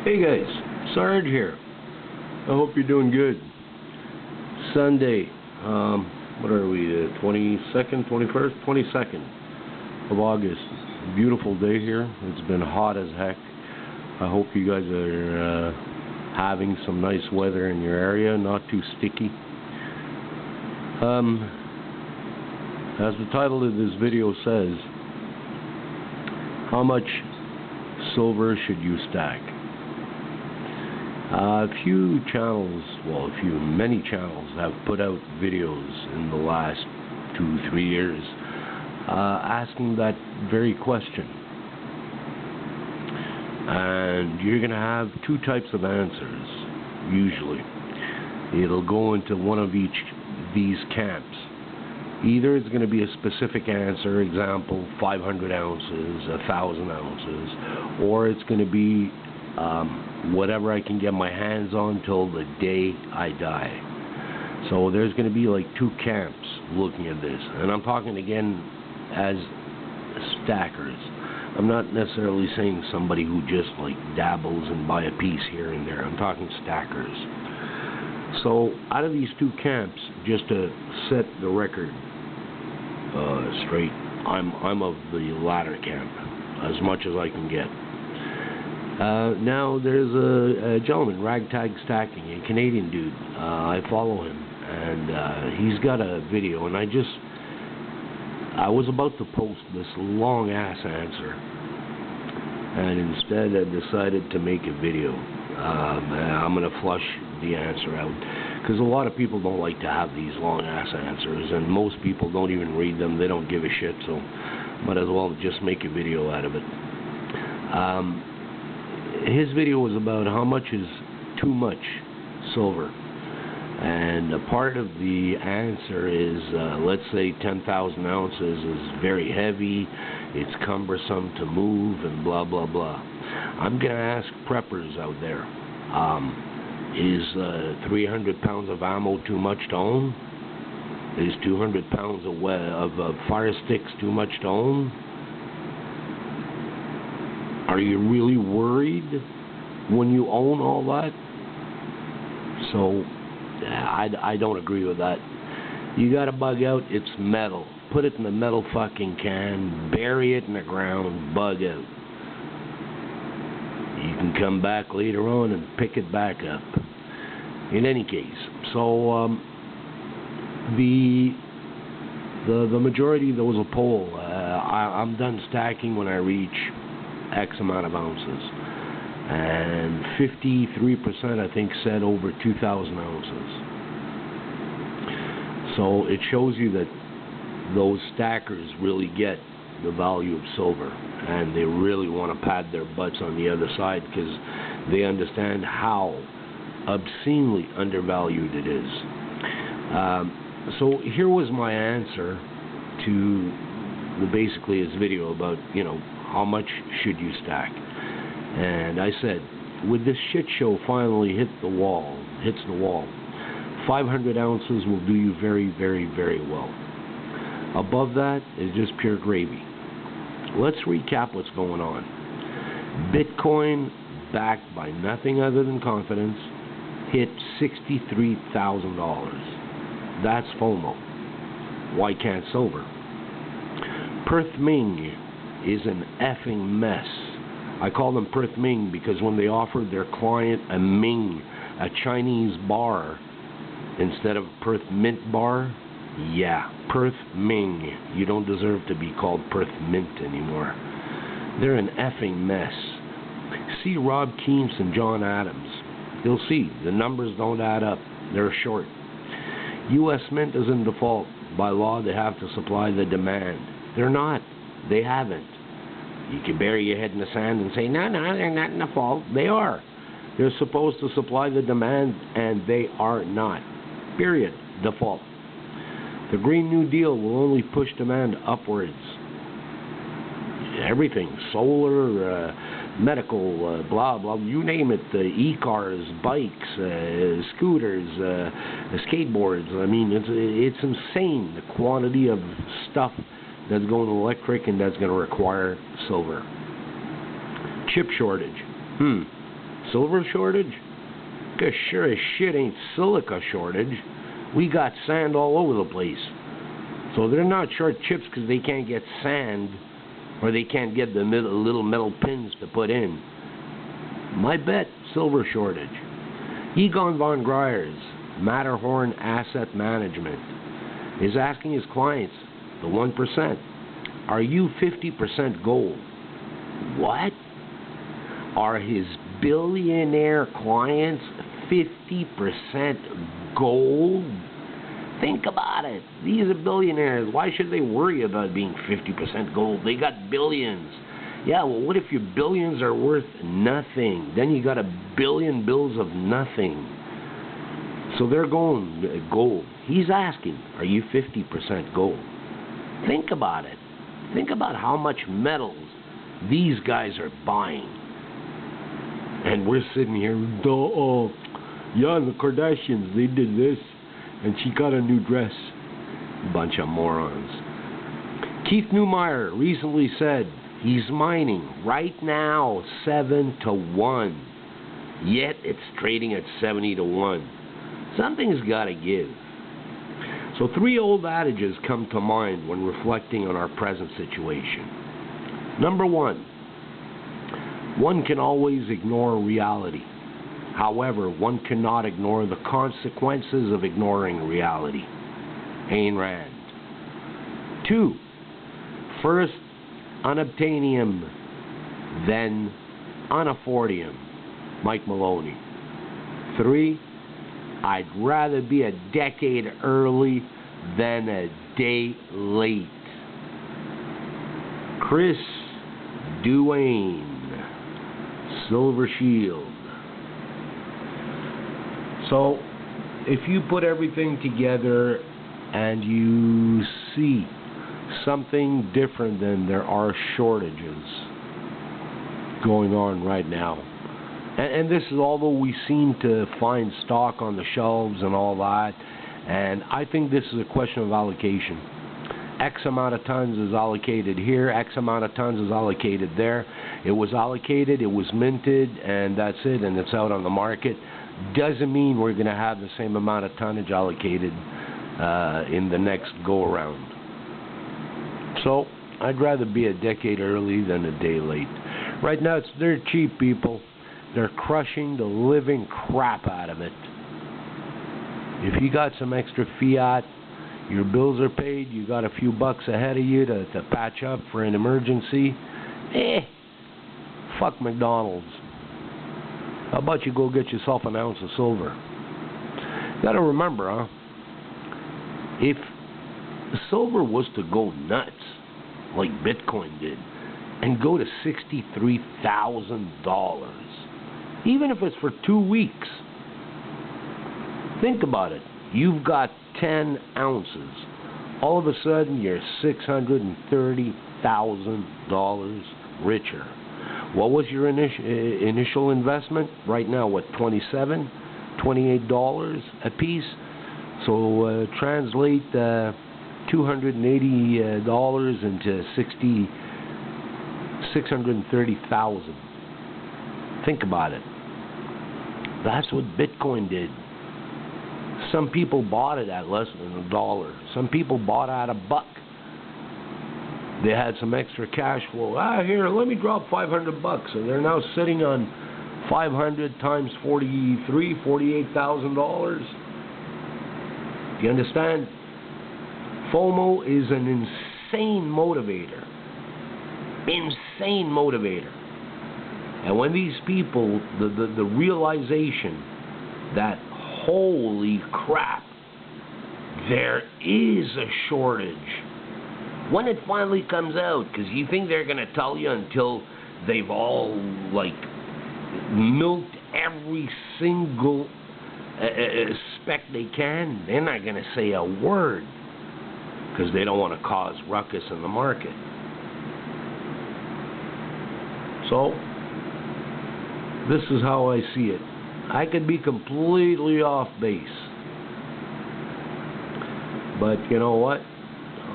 Hey guys, Sarge here. I hope you're doing good. Sunday, what are we, 22nd, 21st? 22nd of August. Beautiful day here. It's been hot as heck. I hope you guys are having some nice weather in your area, not too sticky. As the title of this video says, how much silver should you stack? Many channels have put out videos in the last 2-3 years asking that very question. And you're going to have two types of answers, usually. It'll go into one of these camps. Either it's going to be a specific answer, example, 500 ounces, 1,000 ounces, or it's going to be whatever I can get my hands on till the day I die. So there's going to be like two camps looking at this. And I'm talking again as stackers. I'm not necessarily saying somebody who just like dabbles and buy a piece here and there. I'm talking stackers. So out of these two camps, just to set the record straight, I'm of the latter camp as much as I can get. Now there's a gentleman, Ragtag Stacking, a Canadian dude. I follow him, and he's got a video, and I was about to post this long ass answer, and instead I decided to make a video. I'm gonna flush the answer out because a lot of people don't like to have these long ass answers, and most people don't even read them. They don't give a shit, so might as well just make a video out of it. His video was about how much is too much silver, and a part of the answer is let's say 10,000 ounces is very heavy, it's cumbersome to move, and blah blah blah. I'm gonna ask preppers out there, is 300 pounds of ammo too much to own? Is 200 pounds of fire sticks too much to own? Are you really worried when you own all that? So, I don't agree with that. You gotta bug out, it's metal. Put it in a metal fucking can, bury it in the ground, bug out. You can come back later on and pick it back up. In any case, so the majority, there was a poll. I'm done stacking when I reach X amount of ounces, and 53% I think said over 2,000 ounces. So it shows you that those stackers really get the value of silver, and they really want to pad their butts on the other side because they understand how obscenely undervalued it is. So here was my answer to basically his video about, how much should you stack? And I said, with this shit show finally hits the wall, 500 ounces will do you very, very, very well. Above that is just pure gravy. Let's recap what's going on. Bitcoin, backed by nothing other than confidence, hit $63,000. That's FOMO. Why can't silver? Perth Ming is an effing mess. I call them Perth Ming because when they offered their client a Ming, a Chinese bar, instead of Perth Mint bar, yeah, Perth Ming. You don't deserve to be called Perth Mint anymore. They're an effing mess. See Rob Keynes and John Adams. You'll see the numbers don't add up. They're short. U.S. Mint is in default. By law, they have to supply the demand. They're not. They haven't. You can bury your head in the sand and say, no, they're not in default. They are. They're supposed to supply the demand, and they are not. Period. Default. The Green New Deal will only push demand upwards. Everything. Solar, medical, blah, blah, you name it. E-cars, bikes, scooters, skateboards. I mean, it's insane, the quantity of stuff that's going electric and that's going to require silver. Chip shortage. Silver shortage? Because sure as shit ain't silica shortage. We got sand all over the place. So they're not short chips because they can't get sand or they can't get the little metal pins to put in. My bet, silver shortage. Egon von Greyer's Matterhorn Asset Management is asking his clients, the 1%, are you 50% gold? What? Are his billionaire clients 50% gold? Think about it. These are billionaires. Why should they worry about being 50% gold? They got billions. Yeah, well, what if your billions are worth nothing? Then you got a billion bills of nothing. So they're going gold. He's asking, are you 50% gold? Think about it. Think about how much metals these guys are buying. And we're sitting here, yeah, the Kardashians, they did this, and she got a new dress. Bunch of morons. Keith Neumeyer recently said he's mining right now 7-1, yet it's trading at 70-1. Something's got to give. So 3 old adages come to mind when reflecting on our present situation. Number 1, one can always ignore reality. However, one cannot ignore the consequences of ignoring reality. Ayn Rand. 2, first unobtainium, then unaffordium. Mike Maloney. 3, I'd rather be a decade early than a day late. Chris Duane, Silver Shield. So, if you put everything together and you see something different than there are shortages going on right now, and this is although we seem to find stock on the shelves and all that, and I think this is a question of allocation. X amount of tons is allocated here, X amount of tons is allocated there. It was allocated, it was minted, and that's it, and it's out on the market. Doesn't mean we're going to have the same amount of tonnage allocated in the next go-around. So, I'd rather be a decade early than a day late. Right now, they're cheap, people. They're crushing the living crap out of it. If you got some extra fiat, your bills are paid, you got a few bucks ahead of you to patch up for an emergency, fuck McDonald's. How about you go get yourself an ounce of silver? You gotta remember, if silver was to go nuts, like Bitcoin did, and go to $63,000, even if it's for 2 weeks, think about it. You've got 10 ounces. All of a sudden, you're $630,000 richer. What was your initial investment? Right now, what, $27, $28 a piece? So translate $280 into $630,000. Think about it. That's what Bitcoin did. Some people bought it at less than $1. Some people bought at $1. They had some extra cash flow. Here, let me drop $500, and they're now sitting on 500 times $48,000. Do you understand? FOMO is an insane motivator. Insane motivator. And when these people, the realization that, holy crap, there is a shortage. When it finally comes out, because you think they're going to tell you until they've all, milked every single spec they can, they're not going to say a word, because they don't want to cause ruckus in the market. So, this is how I see it. I could be completely off base. But you know what?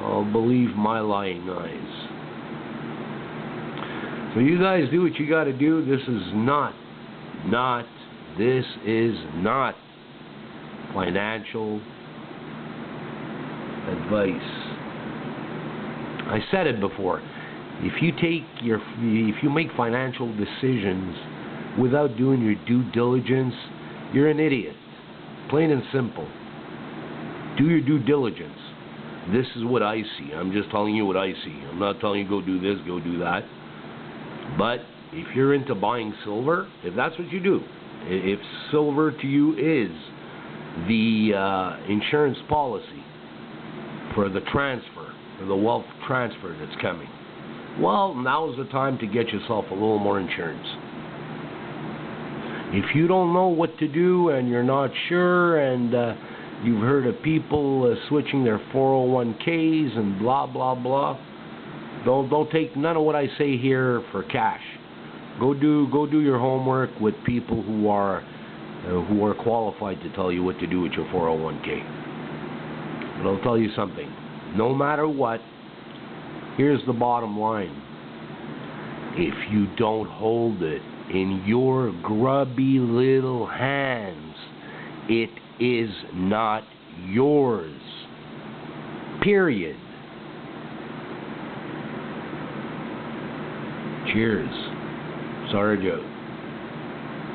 I'll believe my lying eyes. So you guys do what you got to do. This is not This is not financial advice. I said it before. If you make financial decisions without doing your due diligence, you're an idiot. Plain and simple. Do your due diligence. This is what I see. I'm just telling you what I see. I'm not telling you go do this, go do that. But if you're into buying silver, if that's what you do, if silver to you is the insurance policy for the transfer, for the wealth transfer that's coming, well, now is the time to get yourself a little more insurance. If you don't know what to do and you're not sure, and you've heard of people switching their 401ks and blah blah blah, don't take none of what I say here for cash. Go do your homework with people who are qualified to tell you what to do with your 401k. But I'll tell you something. No matter what, here's the bottom line. If you don't hold it in your grubby little hands, it is not yours. Period. Cheers. Sarge out.